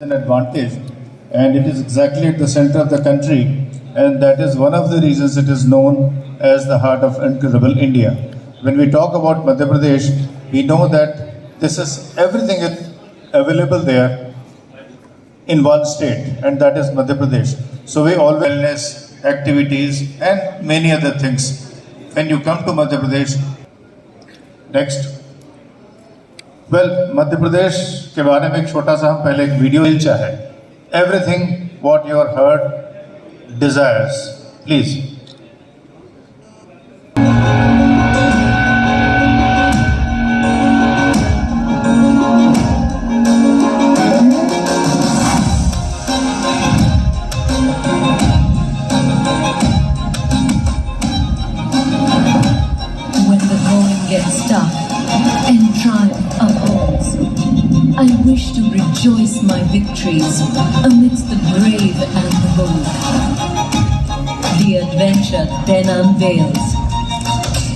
an advantage, and it is exactly at the center of the country, and that is one of the reasons it is known as the heart of incredible India. When we talk about Madhya Pradesh, we know that this is everything is available there in one state, and that is Madhya Pradesh. So we always wellness activities and many other things. When you come to Madhya Pradesh, next. Well Madhya Pradesh के बारे में एक छोटा सा हम पहले एक video दिलचा है everything what your heart desires please When the going gets tough and triumph upholds, I wish to rejoice my victories amidst the brave and the bold. The adventure then unveils,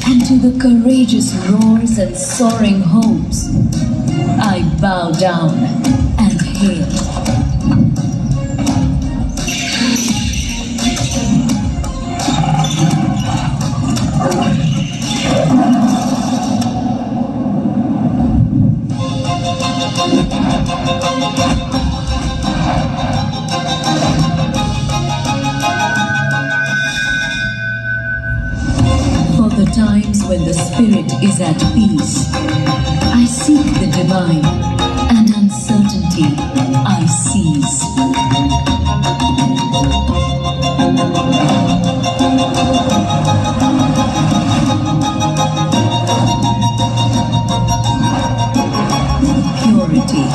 and to the courageous roars and soaring hopes, I bow down and hail. For the times when the spirit is at peace, I seek the divine, and uncertainty I seize. Purity.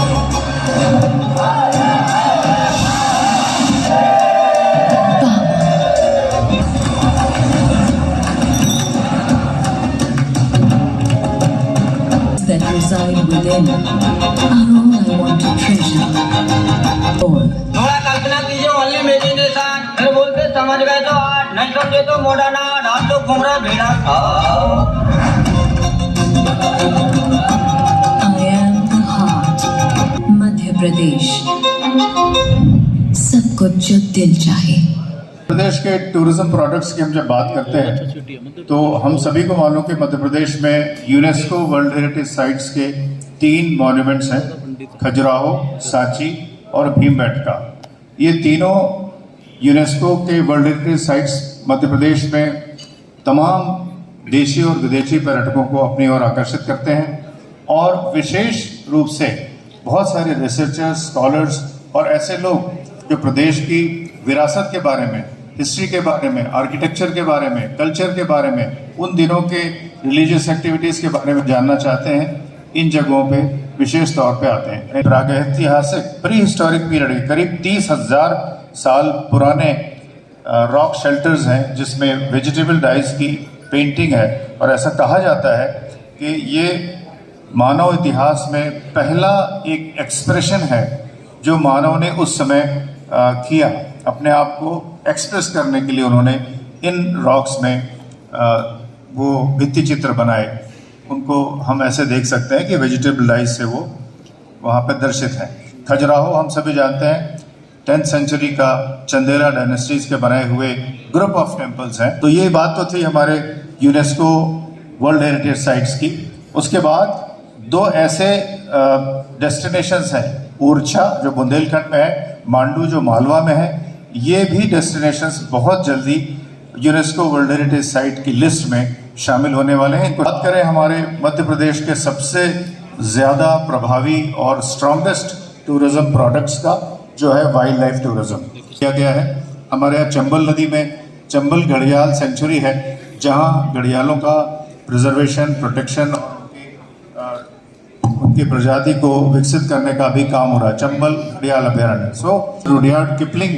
That reside within are all I want to treasure. All. थोड़ा कल्पना कीजिए only imagination फिर बोलते समझ गए तो art नहीं समझे तो मॉडर्न आर्ट आप तो घूम रहे भेड़ा I am the heart. Madhya Pradesh. सब कुछ जो दिल चाहे. प्रदेश के टूरिज्म प्रोडक्ट्स की हम जब बात करते हैं तो हम सभी को मालूम कि मध्य प्रदेश में यूनेस्को वर्ल्ड हेरिटेज साइट्स के 3 मॉन्यूमेंट्स हैं, खजुराहो, सांची और भीमबेटका। ये तीनों यूनेस्को के world heritage sites Madhya Pradesh में तमाम देशी और विदेशी पर्यटकों को अपनी ओर आकर्षित करते हैं और विशेष रूप से बहुत सारे रिसर्चर्स, स्कॉलर्स और ऐसे लोग जो प्रदेश की विरासत के बारे में, हिस्ट्री के बारे में, आर्किटेक्चर के बारे में, कल्चर के बारे में, उन दिनों के रिलीजियस एक्टिविटीज़ के बारे में जानना चाहते हैं, इन जगहों पे विशेष तौर पे आते हैं। प्रागैतिहासिक प्री हिस्टोरिक पीरियड के करीब 30,000 साल पुराने रॉक शेल्टर्स हैं जिसमें वेजिटेबल डाइज की पेंटिंग है और ऐसा कहा जाता है कि ये मानव इतिहास में पहला एक एक्सप्रेशन है जो मानव ने उस समय किया, अपने आप को एक्सप्रेस करने के लिए उन्होंने इन रॉक्स में वो भित्ति चित्र बनाए। उनको हम ऐसे देख सकते हैं कि वेजिटेबल डाइज से वो वहाँ पर दर्शित हैं। खजुराहो हम सभी जानते हैं 10th सेंचुरी का चंदेला डायनेस्टीज के बनाए हुए ग्रुप ऑफ टेम्पल्स हैं। तो ये बात तो थी हमारे यूनेस्को वर्ल्ड हेरिटेज साइट्स की। उसके बाद 2 ऐसे डेस्टिनेशंस हैं, ओरछा जो बुंदेलखंड में है, मांडू जो मालवा में है। ये भी डेस्टिनेशंस बहुत जल्दी यूनेस्को वर्ल्ड हेरिटेज साइट की लिस्ट में शामिल होने वाले हैं। बात करें हमारे मध्य प्रदेश के सबसे ज़्यादा प्रभावी और स्ट्रॉन्गेस्ट टूरिज्म प्रोडक्ट्स का जो है वाइल्ड लाइफ टूरिज्म किया गया है। हमारे यहाँ चंबल नदी में चंबल घड़ियाल सेंचुरी है जहाँ घड़ियालों का प्रिजर्वेशन, प्रोटेक्शन और उनकी प्रजाति को विकसित करने का भी काम हो रहा है, चंबल घड़ियाल अभयारण्य। सो रुडयार्ड किपलिंग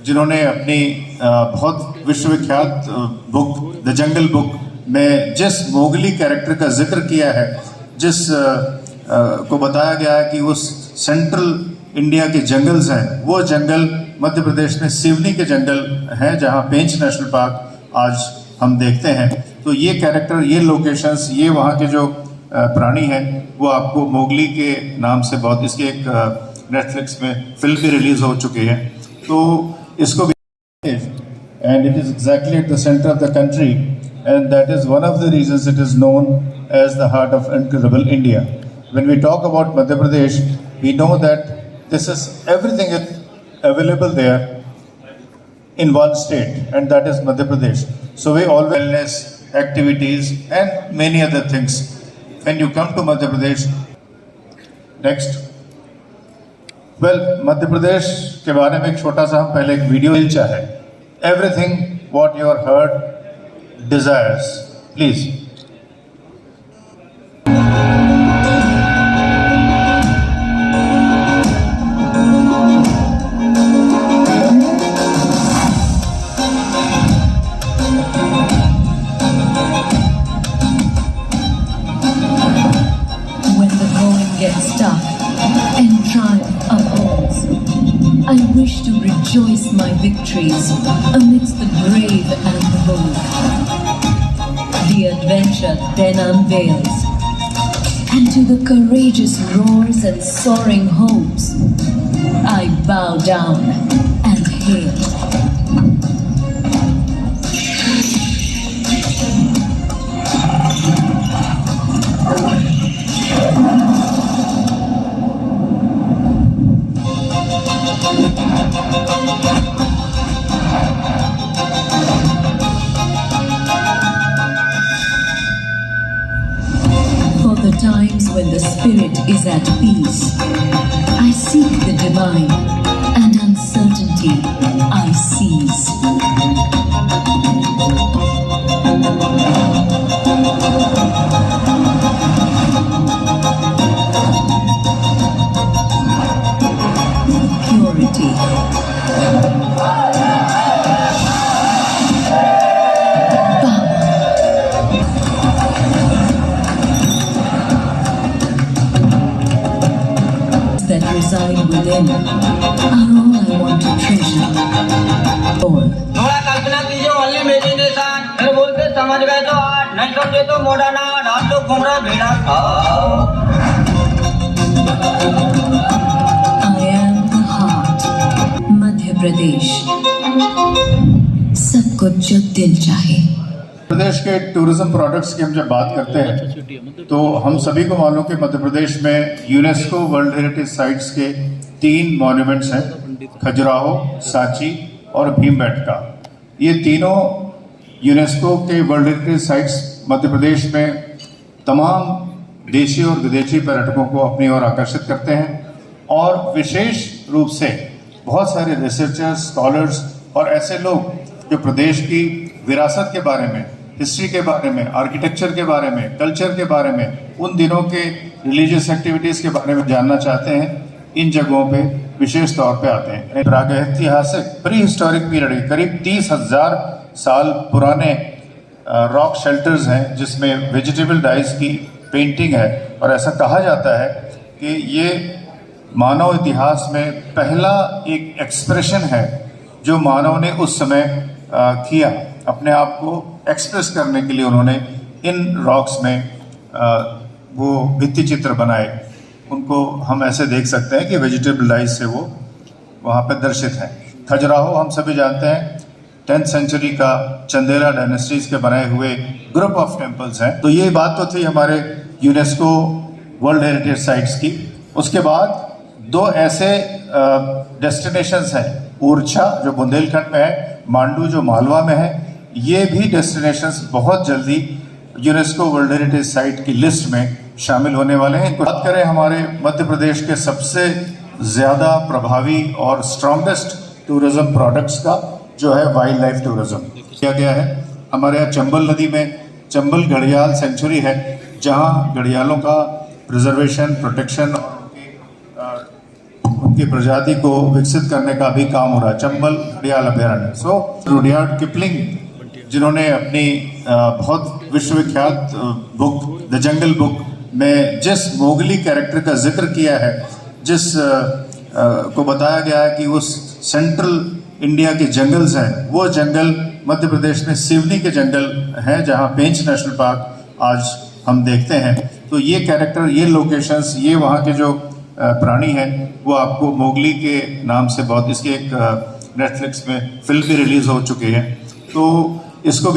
जिन्होंने अपनी बहुत विश्वविख्यात बुक द जंगल बुक में जिस मोगली कैरेक्टर का जिक्र किया है, जिस को बताया गया है कि उस सेंट्रल इंडिया के जंगल्स हैं, वो जंगल मध्य प्रदेश में सिवनी के जंगल हैं जहाँ पेंच नेशनल पार्क आज हम देखते हैं। तो ये कैरेक्टर, ये लोकेशंस, ये वहाँ के जो प्राणी है वो आपको मोगली के नाम से बहुत, इसकी एक नेटफ्लिक्स में फिल्म भी रिलीज हो चुकी है, तो इसको भी and it is exactly at the center of the country, and that is one of the reasons it is known as the heart of incredible India. When we talk about Madhya Pradesh, we know that this is everything is available there in one state, and that is Madhya Pradesh. So we all wellness activities and many other things. When you come to Madhya Pradesh, next, well, Madhya Pradesh के बारे में एक छोटा सा हम पहले एक video चाहे. Everything what your heart desires, please. When the going gets tough and triumph upholds, I wish to rejoice my victories amidst the brave and the bold. The adventure then unveils, and to the courageous roars and soaring hopes, I bow down and hail. For the times when the spirit is at peace, I seek the divine, and uncertainty I seize. Purity. That reside within are all I want to treasure. All. थोड़ा कल्पना कीजिए only imagination. फिर बोलते समझ गए तो art, नहीं समझे तो मॉडर्न आर्ट. हाथ तो घूम रहा भेड़ा. I am the heart. Madhya Pradesh. सबको जो दिल चाहे. प्रदेश के टूरिज्म प्रोडक्ट्स की हम जब बात करते हैं तो हम सभी को मालूम कि मध्य प्रदेश में यूनेस्को वर्ल्ड हेरिटेज साइट्स के 3 मॉन्यूमेंट्स हैं, खजुराहो, सांची और भीमबेटका. ये तीनों यूनेस्को के world heritage sites Madhya Pradesh में तमाम देशी और विदेशी पर्यटकों को अपनी ओर आकर्षित करते हैं, और विशेष रूप से बहुत सारे रिसर्चर्स, स्कॉलर्स और ऐसे लोग जो प्रदेश की विरासत के बारे में, हिस्ट्री के बारे में, आर्किटेक्चर के बारे में, कल्चर के बारे में, उन दिनों के रिलीजियस एक्टिविटीज़ के बारे में जानना चाहते हैं, इन जगहों पे विशेष तौर पे आते हैं. प्रागैतिहासिक प्री हिस्टोरिक पीरियड के करीब 30,000 साल पुराने रॉक शेल्टर्स हैं जिसमें वेजिटेबल डाइज की पेंटिंग है, और ऐसा कहा जाता है कि ये मानव इतिहास में पहला एक एक्सप्रेशन है जो मानव ने उस समय किया. अपने आप को एक्सप्रेस करने के लिए उन्होंने इन रॉक्स में वो भित्ति चित्र बनाए. उनको हम ऐसे देख सकते हैं कि वेजिटेबल डाइज से वो वहाँ पर दर्शित हैं. खजुराहो हम सभी जानते हैं 10th सेंचुरी का चंदेला डायनेस्टीज के बनाए हुए ग्रुप ऑफ टेम्पल्स हैं. तो ये बात तो थी हमारे यूनेस्को वर्ल्ड हेरिटेज साइट्स की. उसके बाद 2 ऐसे डेस्टिनेशंस हैं, ओरछा जो बुंदेलखंड में है, मांडू जो मालवा में है. ये भी डेस्टिनेशंस बहुत जल्दी यूनेस्को वर्ल्ड हेरिटेज साइट की लिस्ट में शामिल होने वाले हैं. बात करें हमारे मध्य प्रदेश के सबसे ज़्यादा प्रभावी और स्ट्रॉन्गेस्ट टूरिज्म प्रोडक्ट्स का, जो है वाइल्ड लाइफ टूरिज्म किया गया है. हमारे यहाँ चंबल नदी में चंबल घड़ियाल सेंचुरी है, जहाँ घड़ियालों का प्रिजर्वेशन, प्रोटेक्शन और उनकी प्रजाति को विकसित करने का भी काम हो रहा है. चंबल घड़ियाल अभयारण्य. रुडयार्ड किपलिंग, जिन्होंने अपनी बहुत विश्वविख्यात बुक द जंगल बुक में जिस मोगली कैरेक्टर का जिक्र किया है, जिस को बताया गया है कि उस सेंट्रल इंडिया के जंगल्स हैं, वो जंगल मध्य प्रदेश में सिवनी के जंगल हैं, जहाँ पेंच नेशनल पार्क आज हम देखते हैं. तो ये कैरेक्टर, ये लोकेशंस, ये वहाँ के जो प्राणी है वो आपको मोगली के नाम से बहुत, इसके एक नेटफ्लिक्स में फिल्म भी रिलीज हो चुकी है, तो इसको